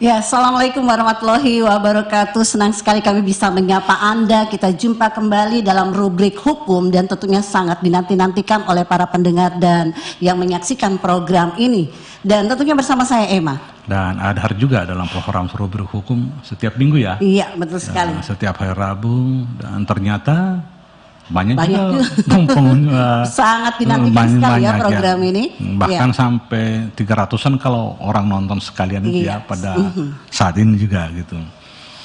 Ya, Assalamualaikum warahmatullahi wabarakatuh. Senang sekali kami bisa menyapa Anda. Kita jumpa kembali dalam rubrik hukum dan tentunya sangat dinanti-nantikan oleh para pendengar dan yang menyaksikan program ini. Dan tentunya bersama saya Emma. Dan Adhar juga dalam program rubrik hukum setiap minggu ya. Iya, betul sekali. Setiap hari Rabu dan ternyata banyak juga. Sangat dinantikan sekali ya program ini. Bahkan sampai 300-an kalau orang nonton sekalian itu ya pada saat ini juga gitu.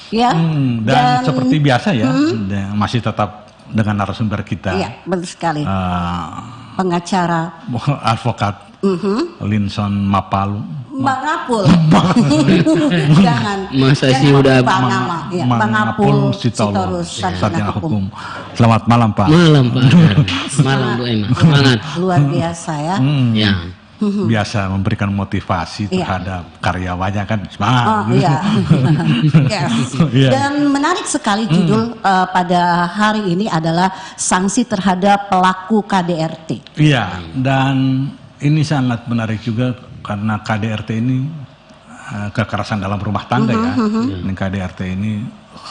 Ya. Dan seperti biasa ya, masih tetap dengan narasumber kita. Iya, betul sekali. Pengacara, advokat Linson Mapalu. Bang Apul. Jangan. Masa sih udah Bang Apul Sitorus, sarjana hukum. Selamat malam Pak. Malam Pak. Malam Bu Emma. Semangat. Luar biasa ya. Ya. Biasa memberikan motivasi terhadap karyawannya kan semangat. Oh iya. Dan menarik sekali judul pada hari ini adalah sanksi terhadap pelaku KDRT. Iya, dan ini sangat menarik juga karena KDRT ini kekerasan dalam rumah tangga ya. Ini KDRT ini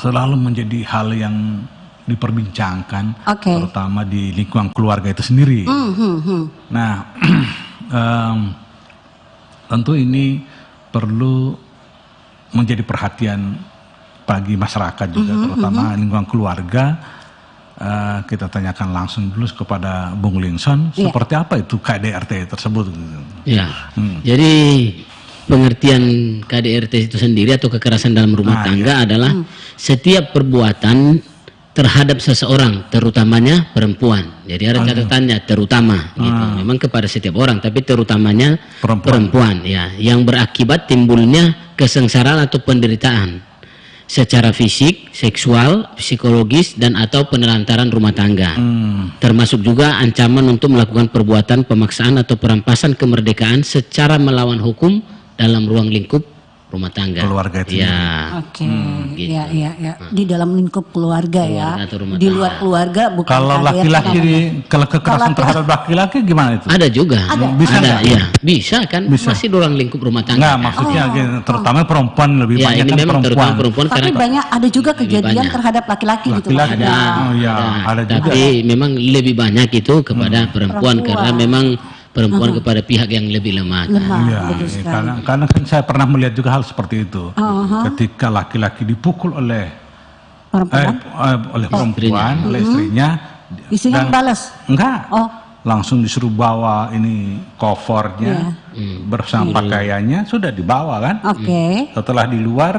selalu menjadi hal yang diperbincangkan, terutama di lingkungan keluarga itu sendiri. Nah, tentu ini perlu menjadi perhatian bagi masyarakat juga, terutama lingkungan keluarga. Kita tanyakan langsung dulu kepada Bung Linson, seperti apa itu KDRT tersebut? Ya, jadi pengertian KDRT itu sendiri atau kekerasan dalam rumah tangga adalah setiap perbuatan terhadap seseorang, terutamanya perempuan. Jadi ada catatannya terutama, gitu. Memang kepada setiap orang, tapi terutamanya perempuan, ya, yang berakibat timbulnya kesengsaraan atau penderitaan secara fisik, seksual, psikologis, dan atau penelantaran rumah tangga. Termasuk juga ancaman untuk melakukan perbuatan pemaksaan atau perampasan kemerdekaan secara melawan hukum dalam ruang lingkup rumah tangga. Keluarga itu. Ya. Oke. Gitu. Ya. Di dalam lingkup keluarga ya. Di luar keluarga bukan. Kalau laki-laki kalau kekerasan terhadap laki-laki gimana itu? Ada juga. Bisa ya. Bisa kan? Masih dalam lingkup rumah tangga. Enggak, maksudnya terutama perempuan lebih banyak ini kan memang perempuan. Tapi banyak ada juga kejadian terhadap laki-laki gitu. Ada juga. Tapi memang lebih banyak itu kepada perempuan karena memang perempuan kepada pihak yang lebih lemah. Karena kan saya pernah melihat juga hal seperti itu. Ketika laki-laki dipukul oleh perempuan, oleh istrinya, istrinya balas? Enggak. Langsung disuruh bawa ini covernya bersama pakaiannya, sudah dibawa kan. Setelah di luar,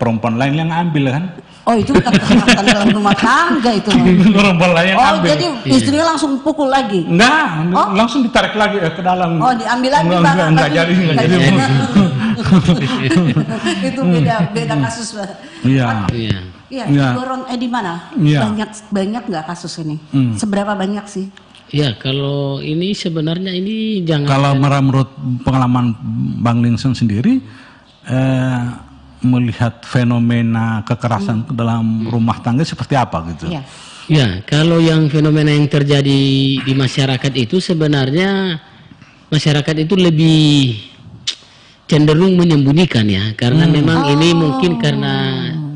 perempuan lain yang ambil kan. Oh, itu bukan kekerasan dalam rumah tangga itu. Perempuan lain yang ambil. Jadi istrinya langsung pukul lagi? Enggak, langsung ditarik lagi ke dalam. Oh, diambil lagi. Enggak jadi. Itu beda kasus. Iya. Doron di mana? Banyak nggak kasus ini? Seberapa banyak sih? Ya, kalau ini sebenarnya ini jangan. Kalau menurut pengalaman Bang Linson sendiri, melihat fenomena kekerasan dalam rumah tangga seperti apa gitu? Ya, kalau yang fenomena yang terjadi di masyarakat itu sebenarnya masyarakat itu lebih cenderung menyembunyikan ya, karena memang ini mungkin karena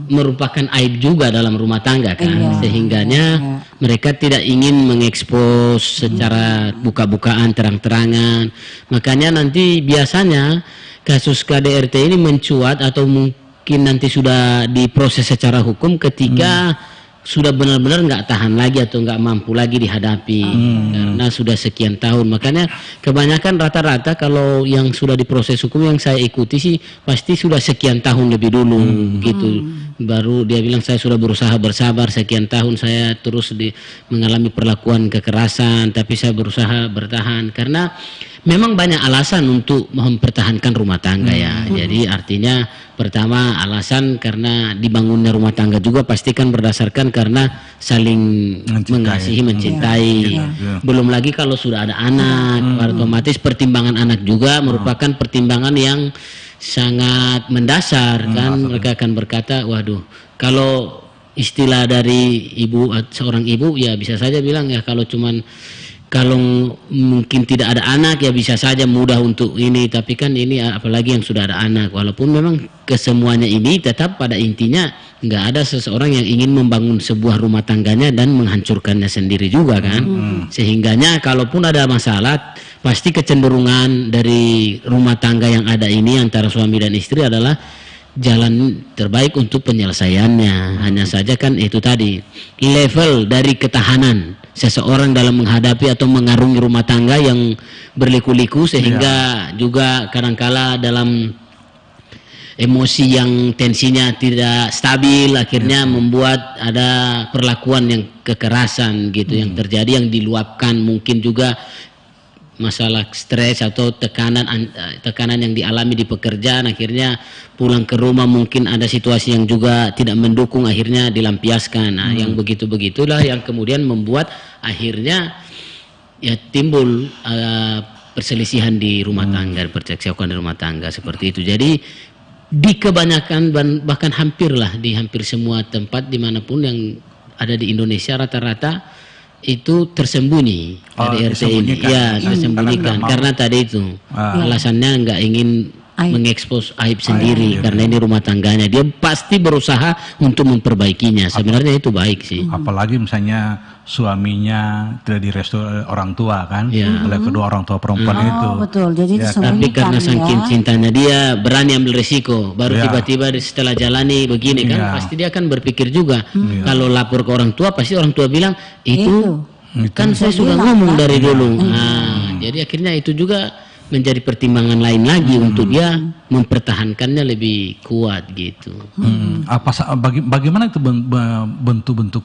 merupakan aib juga dalam rumah tangga kan, sehingganya mereka tidak ingin mengekspos secara buka-bukaan, terang-terangan. Makanya nanti biasanya kasus KDRT ini mencuat atau mungkin nanti sudah diproses secara hukum ketika sudah benar-benar nggak tahan lagi atau nggak mampu lagi dihadapi karena sudah sekian tahun. Makanya kebanyakan rata-rata kalau yang sudah diproses hukum yang saya ikuti sih pasti sudah sekian tahun lebih dulu gitu. Baru dia bilang saya sudah berusaha bersabar sekian tahun, saya terus mengalami perlakuan kekerasan, tapi saya berusaha bertahan karena memang banyak alasan untuk mempertahankan rumah tangga ya. Jadi artinya pertama alasan karena dibangunnya rumah tangga juga pastikan berdasarkan karena saling mengasihi, mencintai. Belum lagi kalau sudah ada anak, otomatis pertimbangan anak juga merupakan pertimbangan yang sangat mendasar kan. Mereka akan berkata, waduh, kalau istilah dari seorang ibu ya bisa saja bilang ya, kalau cuman kalau mungkin tidak ada anak ya bisa saja mudah untuk ini, tapi kan ini apalagi yang sudah ada anak, walaupun memang kesemuanya ini tetap pada intinya nggak ada seseorang yang ingin membangun sebuah rumah tangganya dan menghancurkannya sendiri juga kan. Sehingganya kalaupun ada masalah pasti kecenderungan dari rumah tangga yang ada ini antara suami dan istri adalah jalan terbaik untuk penyelesaiannya. Hanya saja kan itu tadi level dari ketahanan seseorang dalam menghadapi atau mengarungi rumah tangga yang berliku-liku, sehingga juga kadangkala dalam emosi yang tensinya tidak stabil akhirnya membuat ada perlakuan yang kekerasan gitu yang terjadi, yang diluapkan mungkin juga masalah stres atau tekanan yang dialami di pekerjaan, akhirnya pulang ke rumah mungkin ada situasi yang juga tidak mendukung, akhirnya dilampiaskan. Nah, yang begitu-begitulah yang kemudian membuat akhirnya ya timbul perselisihan di rumah tangga, percekcokan di rumah tangga seperti itu. Jadi di kebanyakan bahkan hampir semua tempat dimanapun yang ada di Indonesia rata-rata itu tersembunyi dari RT ini, ya tersembunyikan karena tadi itu alasannya nggak ingin mengekspos aib sendiri, karena ini rumah tangganya, dia pasti berusaha untuk memperbaikinya. Sebenarnya itu baik sih. Apalagi misalnya suaminya tidak direstu orang tua kan, oleh kedua orang tua perempuan itu. Betul. Jadi Tapi karena saking cintanya dia berani ambil risiko, baru tiba-tiba setelah jalani begini kan, pasti dia akan berpikir juga. Kalau lapor ke orang tua, pasti orang tua bilang itu kan saya sudah ngomong dari dulu. Nah, jadi akhirnya itu juga menjadi pertimbangan lain lagi untuk dia mempertahankannya lebih kuat gitu. Bagaimana itu bentuk-bentuk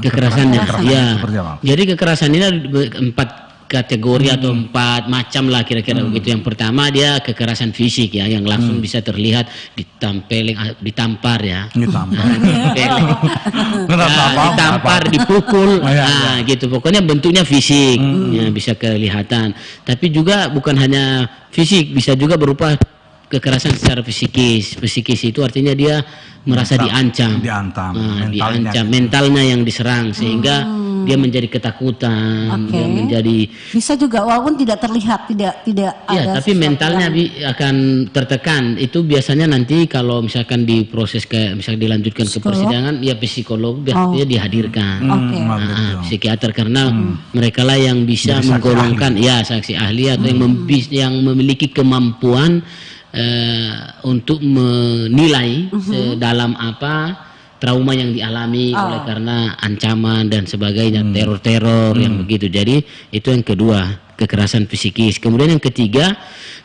kekerasannya? Ya. Apa? Jadi kekerasan ini ada 4 kategori atau 4 macam lah kira-kira begitu. Yang pertama dia kekerasan fisik ya, yang langsung bisa terlihat ditampar ya. Ditampar, dipukul, gitu. Pokoknya bentuknya fisik, ya, bisa kelihatan. Tapi juga bukan hanya fisik, bisa juga berupa kekerasan secara psikis. Psikis itu artinya dia merasa diancam, mentalnya yang diserang, sehingga dia menjadi ketakutan, dia menjadi bisa juga walaupun tidak terlihat, tidak ada. Tapi mentalnya akan tertekan. Itu biasanya nanti kalau misalkan diproses misalkan dilanjutkan ke persidangan, ya psikolog dia dihadirkan, psikiater, karena mereka lah yang bisa menggolongkan, saksi ahli atau yang memiliki kemampuan untuk menilai sedalam apa trauma yang dialami oleh karena ancaman dan sebagainya, teror-teror yang begitu. Jadi itu yang kedua, kekerasan psikis. Kemudian yang ketiga,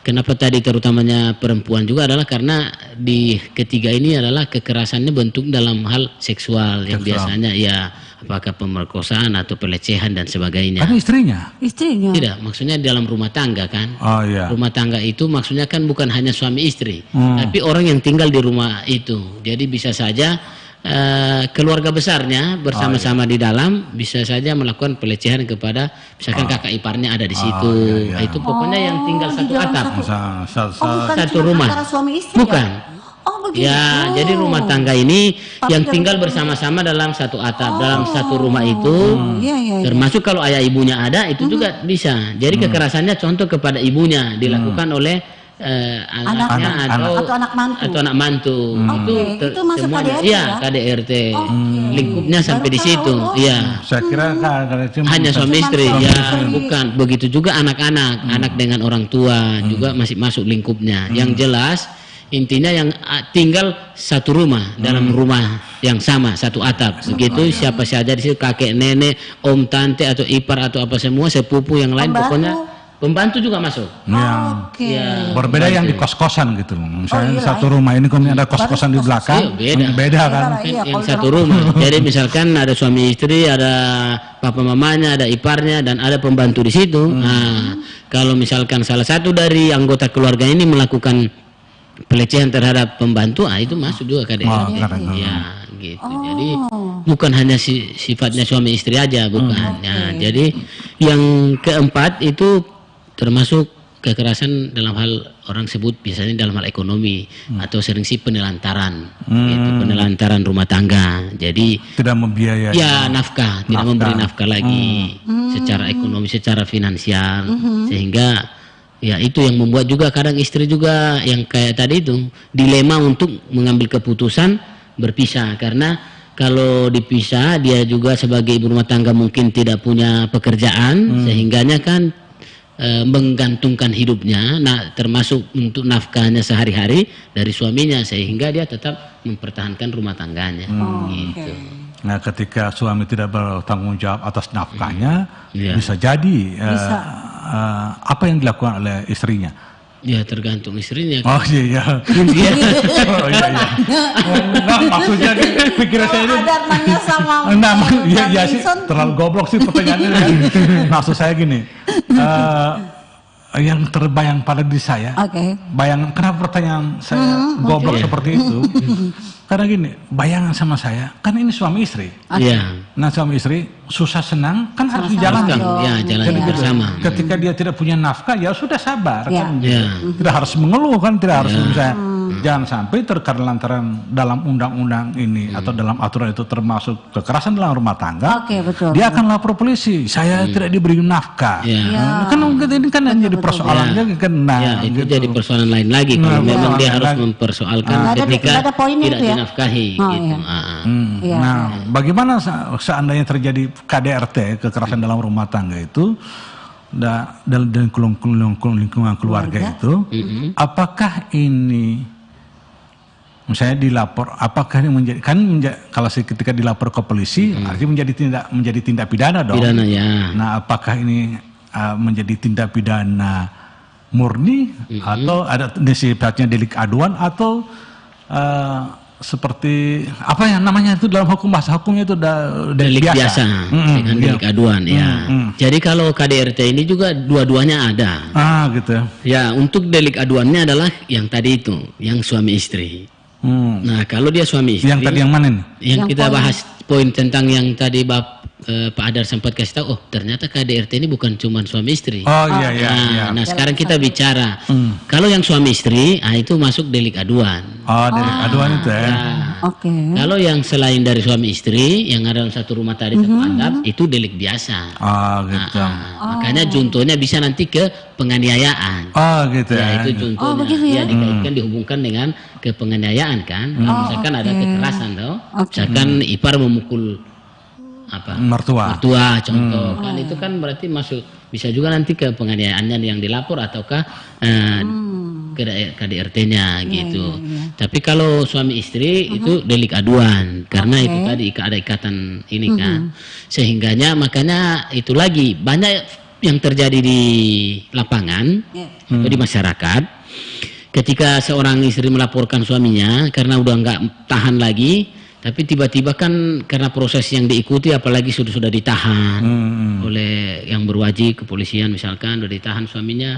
kenapa tadi terutamanya perempuan juga adalah karena di ketiga ini adalah kekerasannya bentuk dalam hal seksual yang biasanya ya apakah pemerkosaan atau pelecehan dan sebagainya. Kan istrinya? Tidak, maksudnya dalam rumah tangga kan. Rumah tangga itu maksudnya kan bukan hanya suami istri, tapi orang yang tinggal di rumah itu. Jadi bisa saja keluarga besarnya bersama-sama di dalam bisa saja melakukan pelecehan kepada misalkan kakak iparnya ada di situ. Itu pokoknya yang tinggal satu atap, satu rumah. Suami istri, bukan. Jadi rumah tangga ini yang tinggal bersama-sama dalam satu atap, dalam satu rumah itu, termasuk kalau ayah ibunya ada, itu juga bisa. Jadi kekerasannya contoh kepada ibunya dilakukan oleh anaknya atau anak mantu. Itu masuk semuanya, KDRT ya? KDRT. Lingkupnya sampai di situ. Saya kira hanya suami istri, bukan. Begitu juga anak-anak, anak dengan orang tua juga masih masuk lingkupnya. Yang jelas intinya yang tinggal satu rumah, dalam rumah yang sama, satu atap. Begitu siapa saja di situ, kakek, nenek, om, tante atau ipar atau apa semua, sepupu yang lain, pokoknya pembantu juga masuk. Berbeda yang di kos-kosan gitu. Misalnya satu rumah ini kemudian ada kos-kosan di belakang, beda kan. Yang satu rumah. Jadi misalkan ada suami istri, ada papa mamanya, ada iparnya, dan ada pembantu di situ. Nah, kalau misalkan salah satu dari anggota keluarga ini melakukan pelecehan terhadap pembantu, itu masuk juga KDRT. Gitu. Jadi bukan hanya sifatnya suami istri aja, bukan. Jadi yang keempat itu termasuk kekerasan dalam hal orang sebut biasanya dalam hal ekonomi atau sering sih penelantaran, gitu, penelantaran rumah tangga. Jadi tidak membiayai. ya nafkah, tidak memberi nafkah lagi secara ekonomi, secara finansial, sehingga ya itu yang membuat juga kadang istri juga yang kayak tadi itu dilema untuk mengambil keputusan berpisah, karena kalau dipisah dia juga sebagai ibu rumah tangga mungkin tidak punya pekerjaan, sehingganya kan menggantungkan hidupnya, nah termasuk untuk nafkahnya sehari-hari dari suaminya, sehingga dia tetap mempertahankan rumah tangganya. Gitu. Nah, ketika suami tidak bertanggung jawab atas nafkahnya, bisa jadi apa yang dilakukan oleh istrinya? Ya tergantung istrinya. Oh iya. Oh iya. Nah, maksudnya pikiran saya ini. Ada nanya sama Nah, iya sih, terlalu goblok sih pertanyaannya. Maksud saya gini, yang terbayang pada diri saya, bayangan kenapa pertanyaan saya goblok seperti itu? Karena gini, bayangan sama saya, kan ini suami istri. Iya. Nah, suami istri susah senang kan harus dijalankan. Ya, jalan bersama. Ketika dia tidak punya nafkah, ya sudah sabar kan. Ya. Tidak harus mengeluh kan, tidak harus misalnya. Jangan sampai terkadang lantaran dalam undang-undang ini atau dalam aturan itu termasuk kekerasan dalam rumah tangga. Betul. Dia akan lapor polisi, saya tidak diberi nafkah. Nah, kan ini kan jadi persoalannya kan. Nah, itu jadi persoalan lain lagi. Kalau memang dia harus mempersoalkan ketika tidak dinafkahi. Gitu. Nah, bagaimana seandainya terjadi KDRT, kekerasan dalam rumah tangga itu, dalam lingkungan keluarga itu, apakah ini misalnya dilapor, apakah ini menjadi kalau ketika dilapor ke polisi artinya menjadi tindak pidana dong. Pidana, ya. Nah, apakah ini menjadi tindak pidana murni atau ada sifatnya delik aduan atau seperti apa yang namanya itu dalam hukum, bahasa hukumnya itu delik biasa dengan delik aduan ya. Jadi kalau KDRT ini juga dua-duanya ada. Gitu. Ya, untuk delik aduannya adalah yang tadi itu, yang suami istri. Nah, kalau dia suami istri. Yang tadi yang mana nih? Yang kita bahas poin tentang yang tadi Pak Adar sempat kasih tahu, oh ternyata KDRT ini bukan cuma suami istri. Nah, sekarang kita bicara kalau yang suami istri, itu masuk delik aduan. Delik aduan itu ya. Kalau yang selain dari suami istri, yang ada dalam satu rumah tadi satu adab, itu delik biasa. Gitu. Makanya juntonya bisa nanti ke penganiayaan. Gitu ya. Itu juntonya. Dia dikaitkan, dihubungkan dengan ke penganiayaan kan. Misalkan ada kekerasan misalkan ipar memukul mertua contoh kan, itu kan berarti masuk, bisa juga nanti ke penganiayaannya yang dilapor ataukah ke KDRT-nya gitu. Tapi kalau suami istri itu delik aduan, karena itu tadi ada ikatan ini kan, sehingganya makanya itu lagi banyak yang terjadi di lapangan atau di masyarakat. Ketika seorang istri melaporkan suaminya karena udah nggak tahan lagi, tapi tiba-tiba kan karena proses yang diikuti, apalagi sudah ditahan oleh yang berwajib, kepolisian misalkan, sudah ditahan suaminya,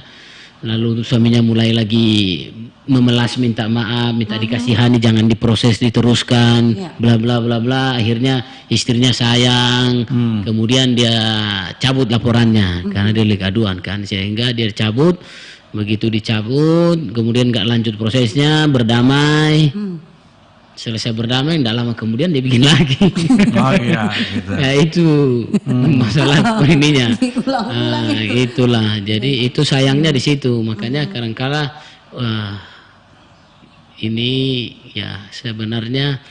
lalu suaminya mulai lagi memelas, minta maaf, minta dikasihani, jangan diproses, diteruskan, bla bla bla bla. Akhirnya istrinya sayang, kemudian dia cabut laporannya karena delik aduan kan, sehingga dia cabut. Begitu dicabut, kemudian nggak lanjut prosesnya, berdamai. Selesai berdamai, tidak lama kemudian dia bikin lagi. Gitu. Ya itu masalah ininya. Itulah. Jadi itu sayangnya di situ. Makanya kadang-kala ini ya sebenarnya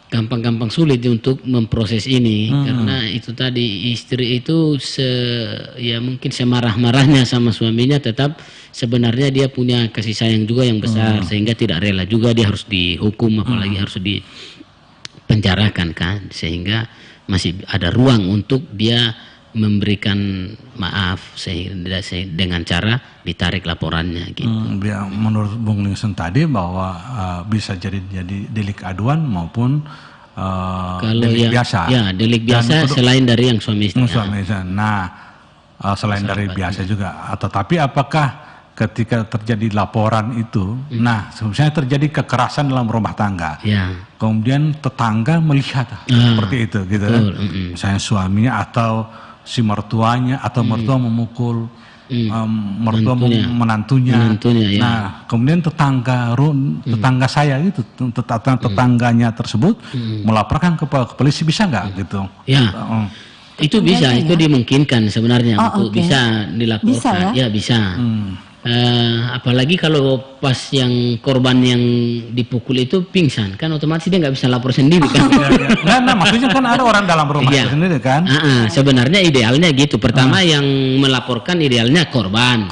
gampang-gampang sulit untuk memproses ini, karena itu tadi istri itu ya mungkin semarah-marahnya sama suaminya, tetap sebenarnya dia punya kasih sayang juga yang besar, sehingga tidak rela juga dia harus dihukum, apalagi harus dipenjarakan kan, sehingga masih ada ruang untuk dia memberikan maaf sehingga dengan cara ditarik laporannya gitu. Menurut Bung Lingson tadi bahwa bisa jadi delik aduan maupun delik biasa. Ya, delik biasa selain dari yang suami istri. Nah, selain dari biasa juga. Tetapi apakah ketika terjadi laporan itu, nah misalnya terjadi kekerasan dalam rumah tangga, kemudian tetangga melihat seperti itu, gitu kan? Misalnya suaminya atau si mertuanya atau mertua memukul mertua menantunya. Ya. Nah, kemudian tetangga saya itu, tetangganya tersebut melaporkan ke polisi, bisa nggak gitu? Ya. Itu bisa, itu dimungkinkan sebenarnya untuk bisa dilaporkan. Bisa, ya? Ya bisa. Apalagi kalau pas yang korban yang dipukul itu pingsan, kan otomatis dia nggak bisa lapor sendiri kan. Nah, maksudnya kan ada orang dalam rumah itu sendiri kan. Sebenarnya idealnya gitu. Pertama yang melaporkan idealnya korban.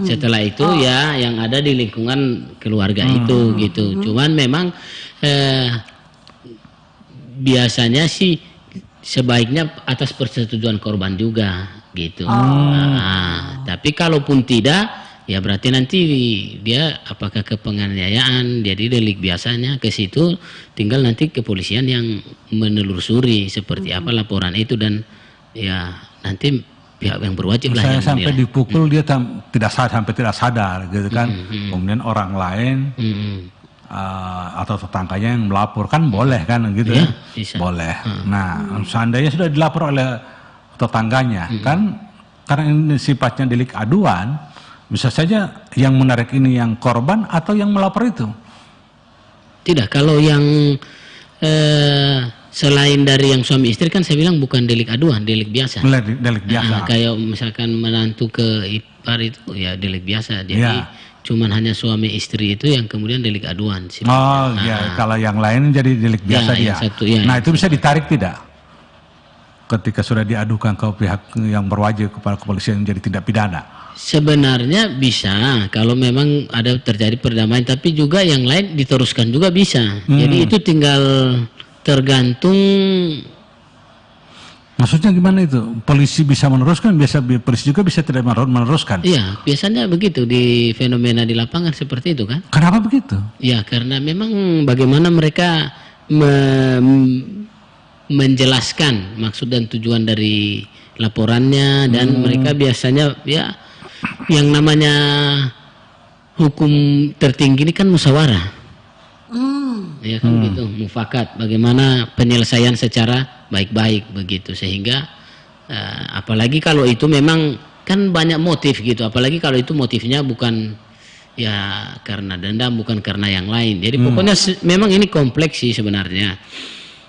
Setelah itu ya yang ada di lingkungan keluarga itu gitu. Cuman memang biasanya sih sebaiknya atas persetujuan korban juga gitu. Tapi kalaupun tidak, ya berarti nanti dia apakah kepenganiayaan, jadi delik biasanya ke situ, tinggal nanti kepolisian yang menelusuri seperti apa laporan itu, dan ya nanti pihak yang berwajib lah yang sampai dipukul dia sampai tidak sadar gitu kan. Kemudian orang lain atau tetangganya yang melaporkan, boleh kan gitu ya? Bisa. Boleh. Nah, seandainya sudah dilapor oleh tetangganya kan, karena ini sifatnya delik aduan, bisa saja yang menarik ini yang korban atau yang melapor itu. Tidak, kalau yang selain dari yang suami istri kan saya bilang bukan delik aduan, delik biasa. Delik biasa. Kayak misalkan menantu ke ipar itu ya delik biasa. Jadi cuman hanya suami istri itu yang kemudian delik aduan. Kalau yang lain jadi delik biasa dia. Nah, itu bisa ditarik tidak? Ketika sudah diadukan ke pihak yang berwajib kepada kepolisian jadi tindak pidana. Sebenarnya bisa kalau memang ada terjadi perdamaian, tapi juga yang lain diteruskan juga bisa. Jadi itu tinggal tergantung. Maksudnya gimana itu? Polisi bisa meneruskan, polisi juga bisa tidak meneruskan. Iya, biasanya begitu di fenomena di lapangan seperti itu kan. Kenapa begitu? Ya karena memang bagaimana mereka menjelaskan maksud dan tujuan dari laporannya, dan mereka biasanya ya yang namanya hukum tertinggi ini kan musyawarah. Ya kan gitu, mufakat, bagaimana penyelesaian secara baik-baik begitu, sehingga apalagi kalau itu memang kan banyak motif gitu, apalagi kalau itu motifnya bukan ya karena dendam, bukan karena yang lain. Jadi pokoknya memang ini kompleks sih sebenarnya.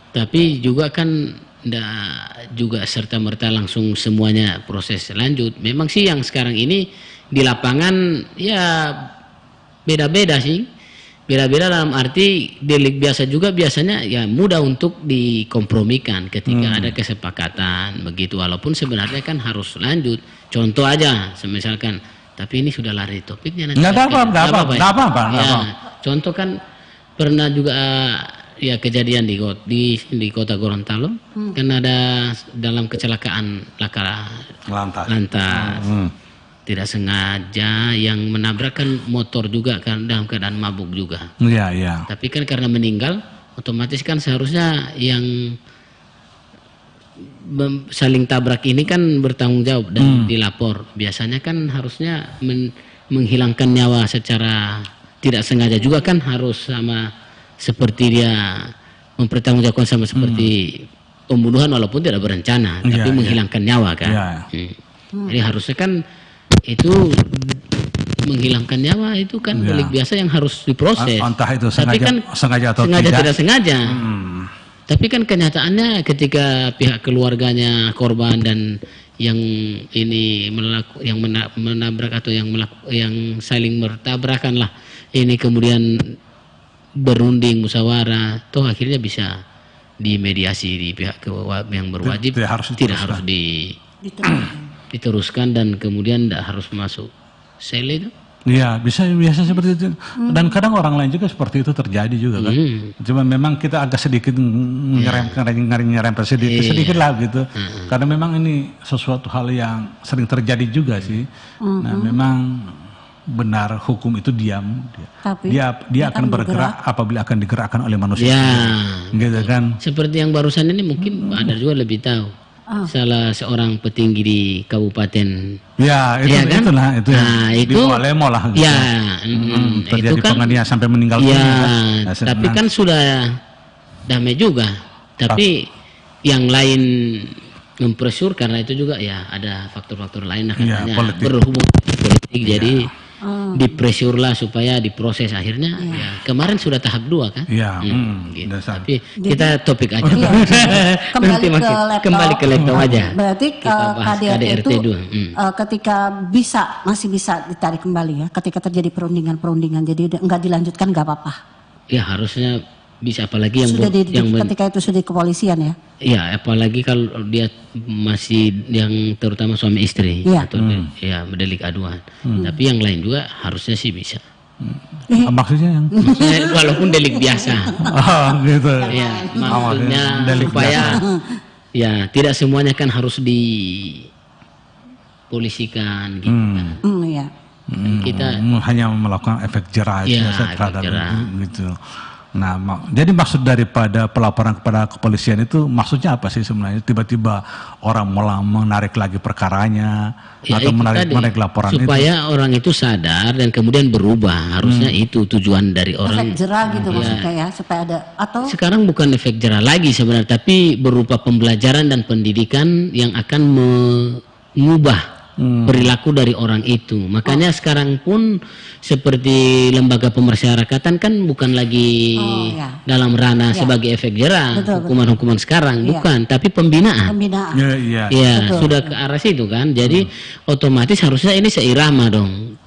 Tapi juga kan tidak juga serta-merta langsung semuanya proses lanjut. Memang sih yang sekarang ini di lapangan ya beda-beda sih. Beda-beda dalam arti delik biasa juga biasanya ya mudah untuk dikompromikan ketika ada kesepakatan begitu. Walaupun sebenarnya kan harus lanjut. Contoh aja, misalkan, tapi ini sudah lari topiknya nanti. Nggak apa-apa. Contoh kan pernah juga ya kejadian di kota Gorontalo, kan ada dalam kecelakaan lantas tidak sengaja yang menabrak kan motor juga kan dalam keadaan mabuk juga. Iya. Tapi kan karena meninggal, otomatis kan seharusnya yang saling tabrak ini kan bertanggung jawab dan dilapor. Biasanya kan harusnya menghilangkan nyawa secara tidak sengaja juga kan harus sama seperti dia mempertanggungjawabkan sama seperti pembunuhan walaupun tidak berencana, tapi menghilangkan nyawa kan. Jadi harusnya kan itu menghilangkan nyawa itu kan delik biasa yang harus diproses. Entah itu sengaja atau tidak sengaja. Tapi kan kenyataannya ketika pihak keluarganya korban dan yang ini menabrak atau yang saling bertabrakan lah, ini kemudian berunding musyawarah, toh akhirnya bisa dimediasi di pihak yang berwajib, tidak harus diteruskan dan kemudian tidak harus masuk sel itu. Iya, biasa seperti itu. Dan kadang orang lain juga seperti itu terjadi juga kan. Cuma memang kita agak sedikit nyerempet sedikit lah gitu. Karena memang ini sesuatu hal yang sering terjadi juga sih. Nah, memang benar hukum itu diam. Dia akan bergerak apabila akan digerakkan oleh manusia. Gitu kan. Seperti yang barusan ini mungkin ada juga lebih tahu. Salah seorang petinggi di kabupaten. Ya, itu kan? Itu di Walemo lah. Gitu. Terjadi itu kan, penganiayaan sampai meninggal dunia. Tapi kan sudah damai juga. Tapi yang lain mempresur karena itu juga ya ada faktor-faktor lain Iya, katanya politik. berhubung politik jadi dipresur lah supaya diproses akhirnya ya kemarin sudah tahap 2 kan. Iya, Gitu. dasar. Tapi kita topik aja. Iya. Nanti kembali ke laptop aja. Berarti Kita bahas KDRT itu 2. ketika masih bisa ditarik kembali ya, ketika terjadi perundingan jadi nggak dilanjutkan nggak apa-apa. Ya harusnya bisa, apalagi yang Sudah yang ketika itu sudah di kepolisian ya. ya apalagi kalau dia masih yang terutama suami istri Iya. atau ya delik aduan. Tapi yang lain juga harusnya sih bisa. Maksudnya yang Maksudnya walaupun delik biasa. gitu. Ya, maksudnya delik supaya ya tidak semuanya kan harus dipolisikan gitu kan. Iya. Kita hanya melakukan efek jerah Iya, aja terhadap efek jerah. gitu. Nah, jadi maksud daripada pelaporan kepada kepolisian itu maksudnya apa sih sebenarnya? Tiba-tiba orang menarik lagi perkaranya ya, atau itu menarik tadi, laporan itu? supaya orang itu sadar dan kemudian berubah. Harusnya itu tujuan dari orang. Efek jerah gitu maksudnya ya, supaya ada atau Sekarang bukan efek jerah lagi sebenarnya, tapi berupa pembelajaran dan pendidikan yang akan mengubah perilaku dari orang itu. Makanya sekarang pun seperti lembaga pemasyarakatan kan bukan lagi dalam ranah sebagai efek jerah, hukuman-hukuman sekarang bukan, tapi pembinaan. Iya. Ya, sudah ke arah situ kan. Jadi otomatis harusnya ini seirama dong.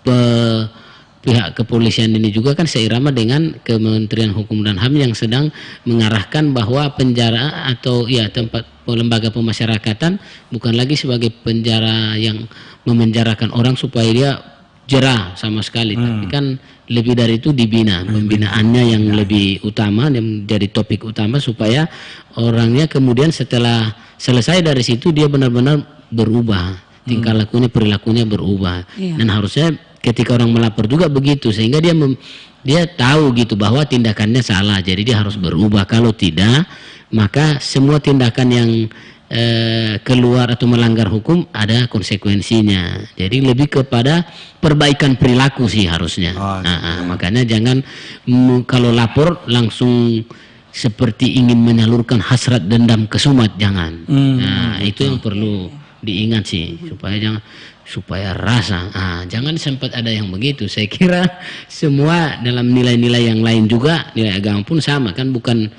Pihak kepolisian ini juga kan seirama dengan Kementerian Hukum dan HAM yang sedang mengarahkan bahwa penjara atau ya tempat lembaga pemasyarakatan bukan lagi sebagai penjara yang memenjarakan orang supaya dia jerah sama sekali, tapi kan lebih dari itu dibina, pembinaannya yang lebih utama, yang menjadi topik utama supaya orangnya kemudian setelah selesai dari situ dia benar-benar berubah, tingkah lakunya, perilakunya berubah. Dan harusnya ketika orang melapor juga begitu, sehingga dia tahu gitu bahwa tindakannya salah, jadi dia harus berubah. Kalau tidak, maka semua tindakan yang keluar atau melanggar hukum ada konsekuensinya. Jadi lebih kepada perbaikan perilaku sih harusnya. Makanya jangan kalau lapor langsung seperti ingin menyalurkan hasrat dendam kesumat, jangan. Nah, itu yang perlu diingat sih, supaya rasa. Jangan sempat ada yang begitu. Saya kira semua dalam nilai-nilai yang lain juga, nilai agama pun sama kan, bukan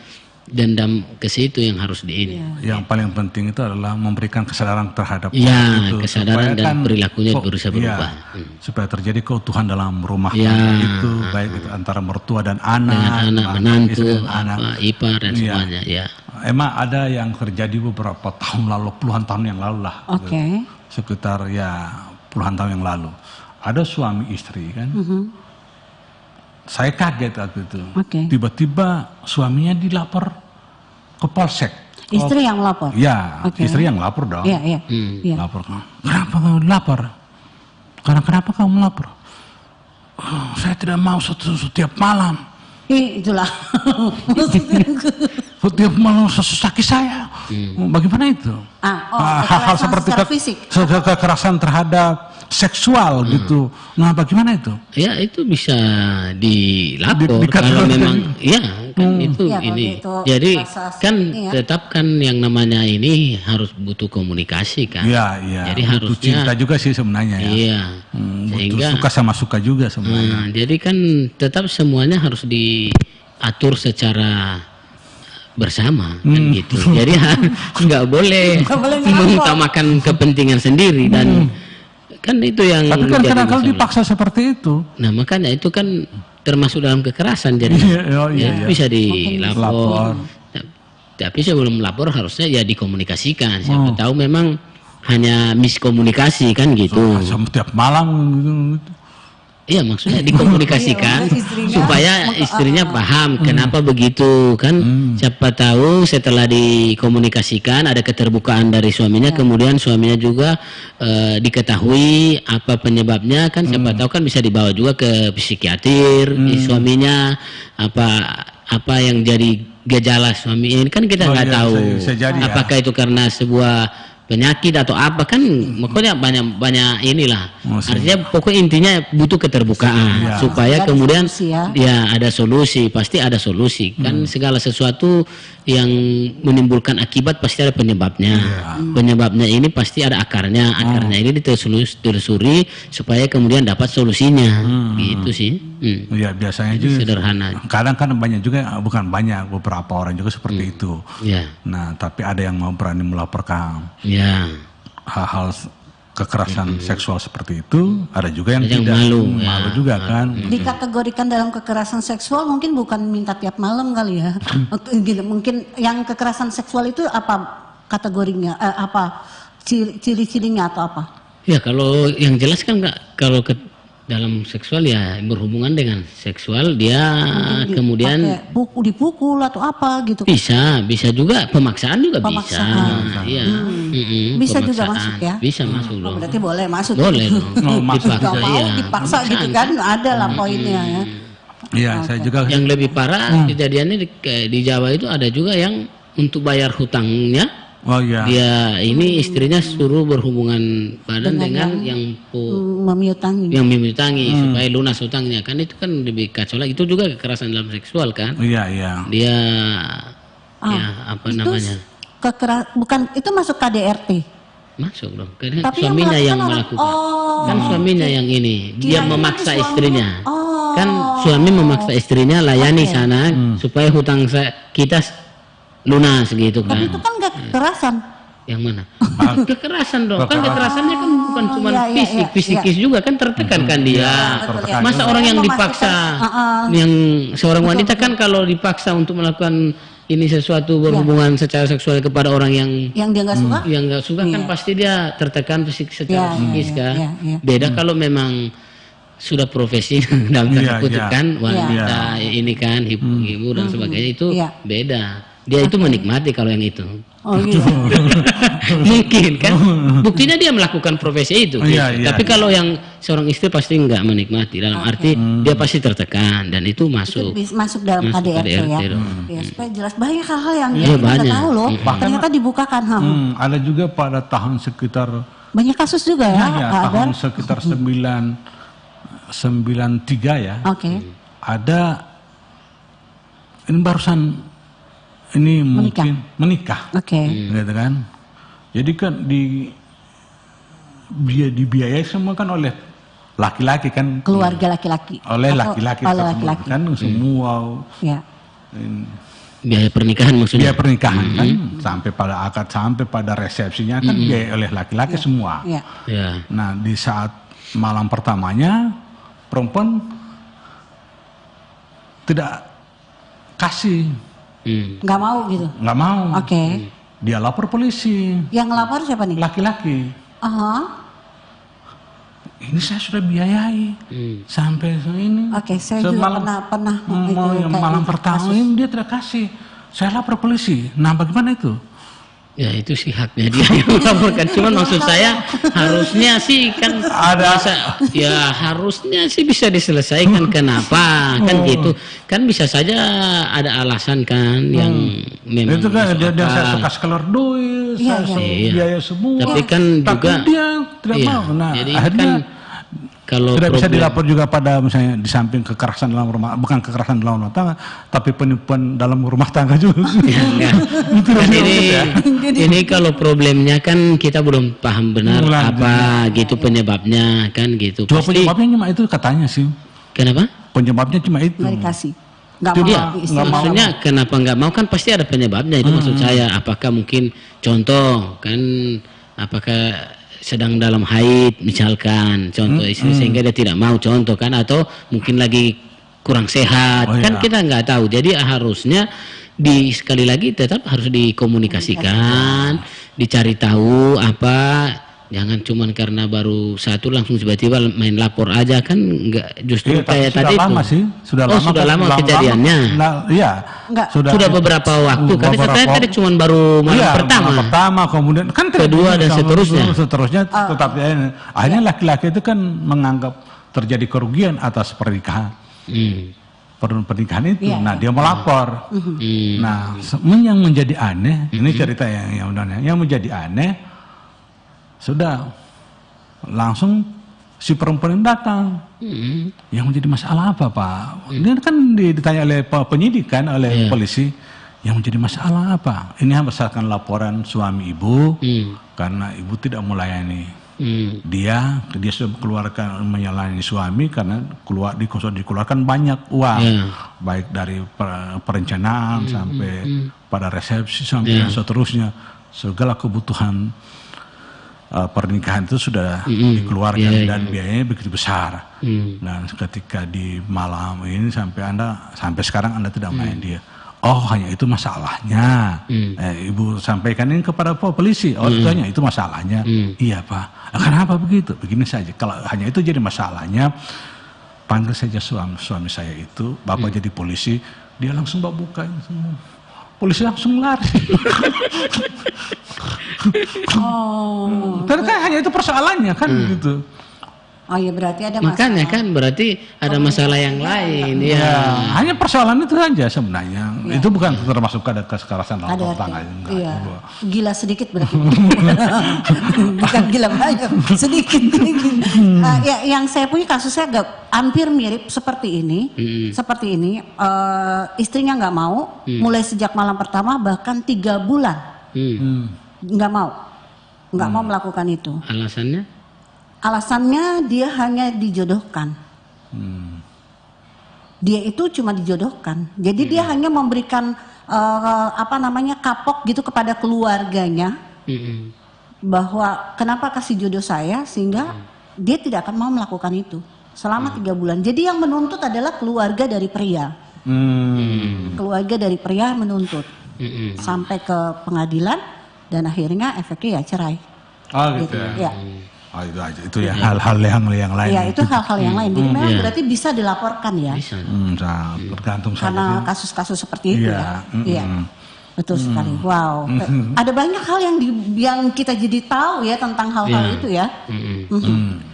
dendam ke situ yang harus Yang paling penting itu adalah memberikan kesadaran terhadap itu, kesadaran dan perilakunya berusaha berubah. Supaya terjadi keutuhan dalam rumah tangga itu, baik itu antara mertua dan anak, menantu, anak, ipar dan semuanya. Ya. Emang ada yang terjadi beberapa tahun lalu, puluhan tahun yang lalu lah. Sekitar puluhan tahun yang lalu. Ada suami istri kan. Saya kaget waktu itu. Tiba-tiba suaminya dilapor ke polsek. Istri yang lapor? Ya, istri yang lapor dong. Iya. Lapor. Kenapa kamu lapor? Kenapa kamu lapor? Saya tidak mau setiap malam. Itulah. Setiap malam sakit saya. Bagaimana itu? Hal-hal seperti kekerasan terhadap seksual gitu. Nah, bagaimana itu? Ya, itu bisa dilapor kalau memang kan itu ini. Jadi kan tetap kan yang namanya ini harus butuh komunikasi kan. Iya. Jadi butuh harusnya cinta juga sih sebenarnya ya. Iya. Sehingga suka sama suka juga sebenarnya. Jadi kan tetap semuanya harus diatur secara bersama kan gitu. Jadi nggak boleh mengutamakan kepentingan sendiri dan kan itu yang. Tapi kan kadang-kadang dipaksa seperti itu. Nah, makanya itu kan termasuk dalam kekerasan, jadi bisa dilapor. Tapi sebelum melapor harusnya ya dikomunikasikan. Siapa tahu memang hanya miskomunikasi kan gitu. Setiap malam gitu. Iya, maksudnya dikomunikasikan supaya istrinya paham kenapa begitu kan. Siapa tahu setelah dikomunikasikan ada keterbukaan dari suaminya, kemudian suaminya juga diketahui apa penyebabnya kan. Siapa tahu kan bisa dibawa juga ke psikiater suaminya, apa yang jadi gejala suami ini kan kita nggak tahu. Bisa jadi, apakah itu karena sebuah penyakit atau apa kan, pokoknya banyak inilah. Artinya pokoknya intinya butuh keterbukaan supaya Ada kemudian solusi ya. ya ada solusi, pasti ada solusi. Kan segala sesuatu yang menimbulkan akibat pasti ada penyebabnya. Penyebabnya ini pasti ada akarnya. Akarnya ini ditelusuri supaya kemudian dapat solusinya. Gitu sih. Ya biasanya juga Sederhana. kadang kan banyak juga, bukan banyak, beberapa orang juga seperti itu. Ya. Nah tapi ada yang mau berani melaporkan Ya. hal-hal kekerasan seksual seperti itu, ada juga yang Ada yang tidak, malu, ya. juga kan. Dikategorikan dalam kekerasan seksual mungkin bukan minta tiap malam kali ya. Gitu, mungkin yang kekerasan seksual itu apa kategorinya, apa ciri-cirinya atau apa? Ya kalau yang jelas kan nggak, kalau dalam seksual ya berhubungan dengan seksual dia kemudian Pakai dipukul atau apa gitu. bisa juga pemaksaan juga Pemaksaan. bisa. Iya. Bisa juga Pemaksaan. masuk ya? Bisa masuk dong. Berarti boleh masuk. Boleh dong. Nggak Dipaksa mau ya. dipaksa gitu kan, ada lah poinnya ya. Iya, saya juga Yang lebih parah kejadiannya di Jawa itu ada juga yang untuk bayar hutangnya. oh iya. Dia ini istrinya suruh berhubungan badan dengan yang Memiutangi. memiutangi supaya lunas hutangnya, kan itu kan lebih kacau lagi. Itu juga kekerasan dalam seksual kan. Iya, iya. Dia ya apa Itu namanya, bukan itu masuk KDRT. masuk dong, karena Tapi yang suaminya yang melakukan melakukan. Kan suaminya yang ini, dia Kirain memaksa nanti suami- istrinya. Oh. Kan suami memaksa istrinya layani sana supaya hutang kita lunas gitu kan. Tapi itu kan gak kekerasan. Yang mana? Kekerasan dong. Kan kekerasannya kan bukan cuma iya, iya, fisik, iya, fisikis juga kan tertekan kan dia. betul, ya. Masa orang yang Memastikan, dipaksa, yang seorang wanita kan kalau dipaksa untuk melakukan ini sesuatu berhubungan secara seksual kepada orang yang Yang dia nggak suka? nggak suka kan pasti dia tertekan secara psikis kan. iya. Beda kalau memang sudah profesi dalam tanda kutip iya. kan wanita ini kan ibu dan sebagainya itu Iya. beda. Dia itu menikmati kalau yang itu. Oh iya. Mungkin kan buktinya dia melakukan profesi itu gitu. Iya, iya, Tapi kalau yang seorang istri pasti nggak menikmati, dalam arti dia pasti tertekan dan itu masuk Masuk dalam Masuk KDRT ya. KDRT dong. Ya, supaya jelas banyak hal-hal yang Iya, kita nggak banyak. tahu loh. Ternyata dibukakan. Ada juga pada tahun sekitar Banyak kasus juga ya. ya, ada. tahun sekitar 93 ya. Oke. Ada ini barusan ini mungkin menikah. Oke. Gitu kan. Jadi kan dibiayai semua kan oleh laki-laki kan. Keluarga laki-laki. Oleh Atau laki-laki oleh tersebut laki-laki. kan semua Ya. biaya pernikahan maksudnya. biaya pernikahan kan sampai pada akad sampai pada resepsinya kan biaya oleh laki-laki semua. Ya. Ya. Nah di saat malam pertamanya perempuan tidak kasih, Nggak mau gitu. nggak mau. Oke. Dia lapor polisi. Yang ngelapor siapa nih? Laki-laki. Aha. Ini saya sudah biayai sampai ini. Oke, saya juga pernah itu kayak malam gitu, pertama kasus. ini dia tidak kasih. Saya lapor polisi. Nah bagaimana itu? Ya itu sih haknya dia yang melaporkan. Cuman maksud saya harusnya sih kan ya harusnya sih bisa diselesaikan. Kenapa kan gitu? Kan bisa saja ada alasan kan yang memang Itu kan masuk dia saya akal. suka sekelor duit, Iya, saya iya. biaya semua. Tapi kan Tapi juga dia tidak iya, mau. Nah jadi akhirnya kan kalau tidak bisa problem- dilapor juga pada misalnya di samping kekerasan dalam rumah, bukan kekerasan dalam rumah tangga, tapi penipuan dalam rumah tangga juga. Ya. Kan ini kalau problemnya kan kita belum paham benar apa gitu penyebabnya kan gitu. Cuma Pasti penyebabnya cuma itu katanya sih. kenapa? Penyebabnya cuma itu. Nggak dikasih. Nggak Coba, mau. nggak istilahnya. mau. Maksudnya kenapa nggak mau kan pasti ada penyebabnya itu maksud saya. Apakah mungkin contoh kan apakah sedang dalam haid misalkan contoh istri sehingga dia tidak mau contoh kan, atau mungkin lagi kurang sehat Oh, kan iya. kita nggak tahu. Jadi harusnya sekali lagi tetap harus dikomunikasikan, dicari tahu apa. Jangan cuman karena baru satu langsung tiba-tiba main lapor aja kan, nggak justru Iya, tapi kayak sudah tadi lama itu. sih, sudah lama. Sudah lama kejadiannya. Iya. Enggak. Sudah beberapa waktu kan katanya tadi cuma baru malam iya, pertama. malam pertama kemudian kan Kedua dan seterusnya. Seterusnya tetap akhirnya laki-laki itu kan menganggap terjadi kerugian atas pernikahan. Pernikahan itu. Iya, Nah, dia melapor. Nah, yang menjadi aneh, ini cerita yang menjadi aneh, Sudah langsung si perempuan yang datang. Yang menjadi masalah apa, Pak? Ini kan ditanya oleh penyidik kan, oleh polisi. Yang menjadi masalah apa? Ini berdasarkan laporan suami ibu, karena ibu tidak melayani. Dia sudah menyalahkan suami karena dikeluarkan banyak uang, baik dari perencanaan sampai pada resepsi sampai seterusnya. Segala kebutuhan pernikahan itu sudah dikeluarkan dan biayanya begitu besar. Dan ketika di malam ini sampai sekarang Anda tidak main dia. Oh, hanya itu masalahnya. Ibu sampaikan ini kepada polisi. Oh, itu hanya itu masalahnya. Iya, Pak. Kenapa begitu? Begini saja. Kalau hanya itu jadi masalahnya, panggil saja suami saya itu. Bapak jadi polisi, dia langsung buka semua. Polisi langsung lari. Karena kan hanya itu persoalannya kan gitu. Oh ya, berarti ada masalah. Makanya kan berarti ada masalah yang lain. Ya. Hanya persoalan itu saja sebenarnya. Itu bukan termasuk ada kekerasan dalam rumah tangga. Iya. Gila sedikit berarti. Bukan gila banyak, sedikit. Ya, yang saya punya kasusnya hampir mirip seperti ini. Seperti ini, istrinya nggak mau, mulai sejak malam pertama bahkan 3 bulan nggak mau melakukan itu. Alasannya dia hanya dijodohkan. Dia itu cuma dijodohkan. Jadi dia hanya memberikan kapok gitu kepada keluarganya bahwa kenapa kasih jodoh saya, sehingga dia tidak akan mau melakukan itu selama 3 bulan. Jadi yang menuntut adalah keluarga dari pria. Keluarga dari pria menuntut sampai ke pengadilan dan akhirnya efeknya ya cerai. Oh gitu ya. Oh, itu ya hal-hal yang lain. Ya, itu hal-hal yang lain. Jadi memang berarti bisa dilaporkan ya. Bisa. Tergantung karena kasus-kasus seperti itu ya. Iya. Betul sekali. Wow. Ada banyak hal yang kita jadi tahu ya tentang hal-hal itu ya.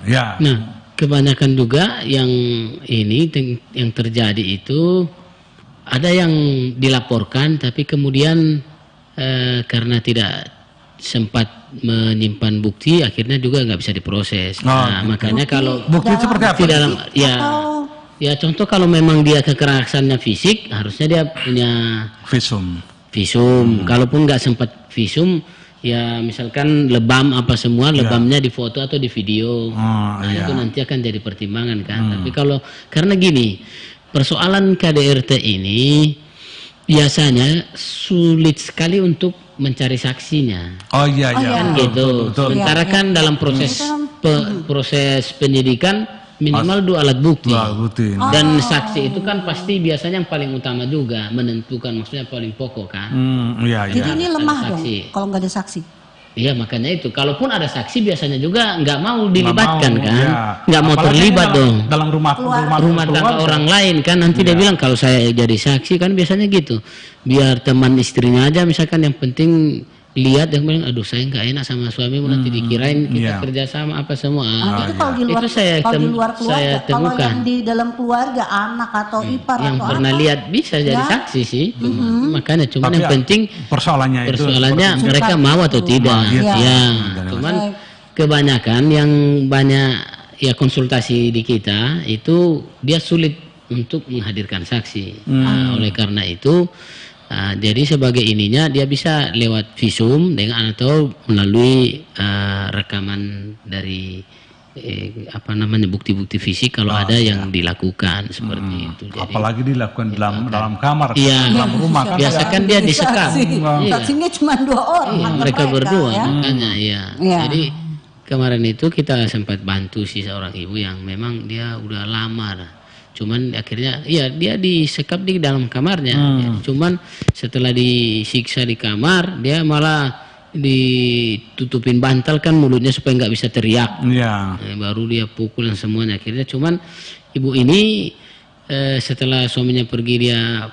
Ya. Nah, kebanyakan juga yang terjadi itu ada yang dilaporkan tapi kemudian karena tidak sempat menyimpan bukti, akhirnya juga nggak bisa diproses. Makanya kalau bukti seperti apa? Ya contoh kalau memang dia kekerasannya fisik, harusnya dia punya visum. Kalaupun nggak sempat visum, ya misalkan lebam apa semua, lebamnya difoto atau di video. Itu nanti akan jadi pertimbangan kan. Tapi karena gini, persoalan KDRT ini biasanya sulit sekali untuk mencari saksinya. Oh iya. Kan gitu. Betul. Sementara kan dalam proses penyidikan minimal 2 alat bukti. Dan saksi itu kan pasti biasanya yang paling utama juga, menentukan, maksudnya paling pokok kan. Jadi ini lemah dong kalau nggak ada saksi. Iya, makanya itu. Kalaupun ada saksi biasanya juga nggak mau dilibatkan kan, nggak mau terlibat dong. Dalam rumah tangga orang lain kan, nanti dia bilang kalau saya jadi saksi kan biasanya gitu. Biar teman istrinya aja misalkan, yang penting lihat, yang bilang aduh saya nggak enak sama suamimu, nanti dikirain kita kerjasama apa semua. Itu kalau di luar, di luar keluarga. Kalau yang di dalam keluarga, anak atau ipar yang atau pernah lihat bisa jadi saksi sih. Makanya cuma yang penting persoalannya mereka mau atau tidak. Cuman kebanyakan yang banyak ya konsultasi di kita itu dia sulit untuk menghadirkan saksi. Oleh karena itu jadi sebagai ininya dia bisa lewat visum dengan atau melalui rekaman dari bukti-bukti fisik kalau ada yang dilakukan seperti itu. Jadi, apalagi dilakukan dalam kamar, dalam rumah kan. Biasa kan dia disekap. Saksinya cuma 2 orang. Mereka berdua makanya Jadi kemarin itu kita sempat bantu sih seorang ibu yang memang dia udah lamar. Cuman akhirnya dia disekap di dalam kamarnya. Cuman setelah disiksa di kamar, dia malah ditutupin bantal kan mulutnya supaya nggak bisa teriak. Baru dia pukul dan semuanya. Akhirnya cuman ibu ini setelah suaminya pergi, dia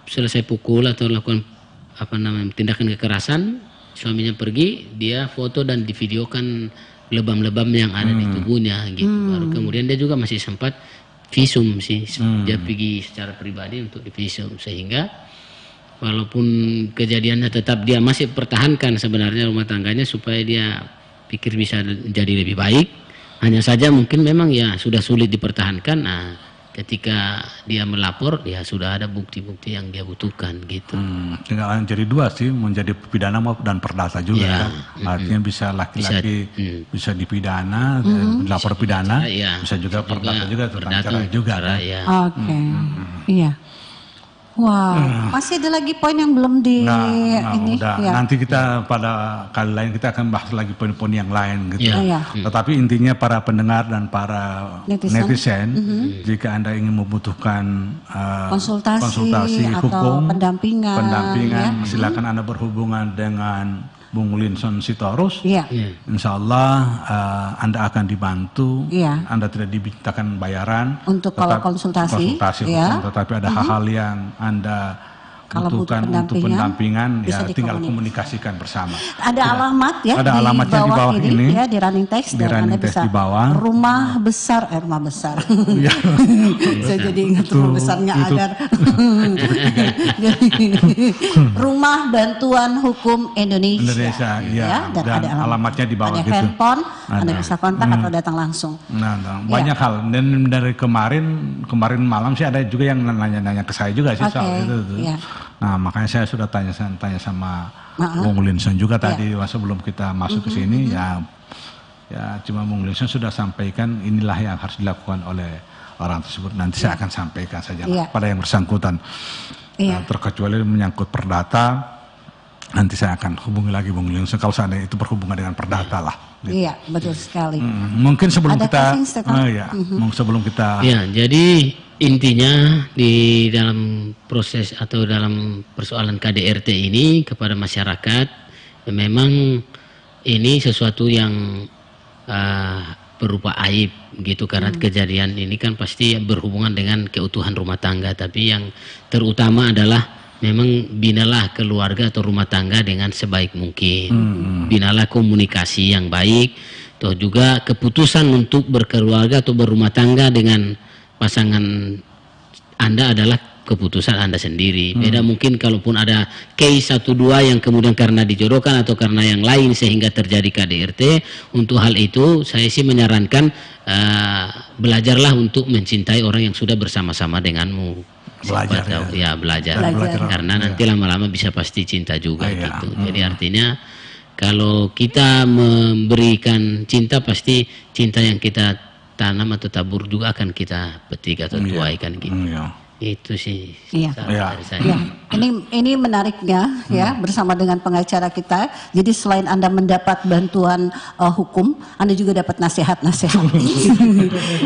selesai pukul atau lakukan tindakan kekerasan, suaminya pergi, dia foto dan divideokan lebam-lebam yang ada di tubuhnya gitu. Baru kemudian dia juga masih sempat visum sih, dia pergi secara pribadi untuk divisum, sehingga walaupun kejadiannya tetap dia masih pertahankan sebenarnya rumah tangganya supaya dia pikir bisa jadi lebih baik. Hanya saja mungkin memang ya sudah sulit dipertahankan. Nah, ketika dia melapor, ya sudah ada bukti-bukti yang dia butuhkan gitu. Tinggal jadi dua sih, menjadi pidana dan perdata juga Ya, kan. Artinya bisa laki-laki bisa dipidana, dilapor pidana, bisa juga perdata juga tentang cerai juga. Cara, Kan? ya. Oke. Iya. Wah, masih ada lagi poin yang belum di ini udah. ya. Nanti kita pada kali lain kita akan bahas lagi poin-poin yang lain gitu. Ya. Iya. Tetapi intinya para pendengar dan para netizen, jika Anda ingin membutuhkan konsultasi atau hukum, pendampingan, silakan Anda berhubungan dengan Bung Linson Sitorus. Iya. Insya Allah Anda akan dibantu. Iya. Anda tidak dimintakan bayaran Untuk kalau konsultasi, ya. hukum, tetapi ada hal-hal yang Anda Kalau butuh butuhkan untuk pendampingan, bisa ya tinggal dikomunikasikan. komunikasikan bersama. Ada alamat ya, Ada alamatnya di bawah ini, ya, di running text, di dan running Anda text bisa di bawah. rumah besar. Iya. Saya jadi ingat rumah besarnya Agar. Rumah Bantuan Hukum Indonesia. Iya. Dan Dan ada alamatnya di bawah ada gitu. handphone, Anda Ada. bisa kontak atau datang langsung. Nah, banyak hal. Dan dari kemarin malam sih ada juga yang nanya-nanya ke saya juga sih soal itu. Iya. Nah, makanya saya sudah tanya sama Bung Linson juga tadi sebelum kita masuk ke sini ya cuma Bung Linson sudah sampaikan inilah yang harus dilakukan oleh orang tersebut. Nanti saya akan sampaikan saja pada yang bersangkutan. Terkecuali menyangkut perdata, nanti saya akan hubungi lagi Bung Linson kalau seandainya itu berhubungan dengan perdata lah. Gitu. Iya, betul sekali. Mungkin sebelum Ada kita closing statement? sebelum kita Ya, jadi intinya di dalam proses atau dalam persoalan KDRT ini kepada masyarakat, ya memang ini sesuatu yang berupa aib gitu, karena kejadian ini kan pasti berhubungan dengan keutuhan rumah tangga, tapi yang terutama adalah memang binalah keluarga atau rumah tangga dengan sebaik mungkin. Binalah komunikasi yang baik, toh juga keputusan untuk berkeluarga atau berumah tangga dengan pasangan Anda adalah keputusan Anda sendiri. Beda mungkin kalaupun ada case 1-2 yang kemudian karena dijodohkan atau karena yang lain sehingga terjadi KDRT. Untuk hal itu saya sih menyarankan belajarlah untuk mencintai orang yang sudah bersama-sama denganmu. Belajar, belajar. Karena nanti lama-lama bisa pasti cinta juga gitu. Jadi artinya kalau kita memberikan cinta, pasti cinta yang kita tanam atau tabur juga akan kita petik atau tuaikan gitu. Itu sih dari saya. Ya, ini menariknya ya, bersama dengan pengacara kita. Jadi selain Anda mendapat bantuan hukum, Anda juga dapat nasihat-nasihat.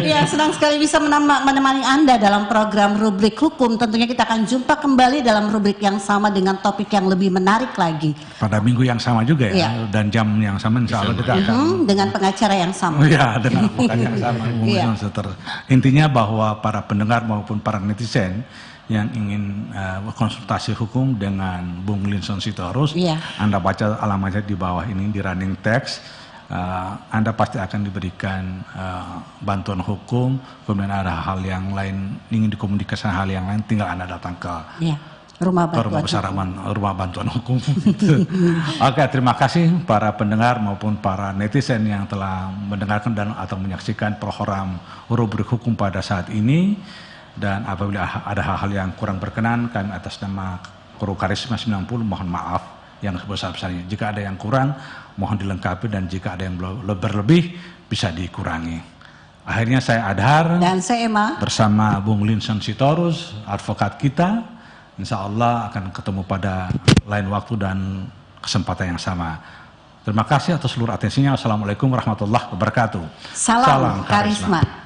Ya, senang sekali bisa menemani Anda dalam program Rubrik Hukum. Tentunya kita akan jumpa kembali dalam rubrik yang sama dengan topik yang lebih menarik lagi. Pada minggu yang sama juga ya, dan jam yang sama insya Allah kita akan dengan pengacara yang sama. Ya, dengan pengacara yang sama. Intinya bahwa para pendengar maupun para netizen yang ingin konsultasi hukum dengan Bung Linson Sitorus, Anda baca alamatnya di bawah ini di running text. Anda pasti akan diberikan bantuan hukum. Kemudian ada hal yang lain, ingin dikomunikasikan hal yang lain, tinggal Anda datang ke rumah bantuan hukum. Oke, terima kasih para pendengar maupun para netizen yang telah mendengarkan dan atau menyaksikan program Rubrik Hukum pada saat ini. Dan apabila ada hal-hal yang kurang berkenan, kami atas nama Kru Karisma 90 mohon maaf yang sebesar-besarnya. Jika ada yang kurang, mohon dilengkapi, dan jika ada yang berlebih bisa dikurangi. Akhirnya saya Adhar dan saya Emma bersama Bung Linson Sitorus, advokat kita. Insya Allah akan ketemu pada lain waktu dan kesempatan yang sama. Terima kasih atas seluruh atensinya. Assalamualaikum warahmatullahi wabarakatuh. Salam Karisma.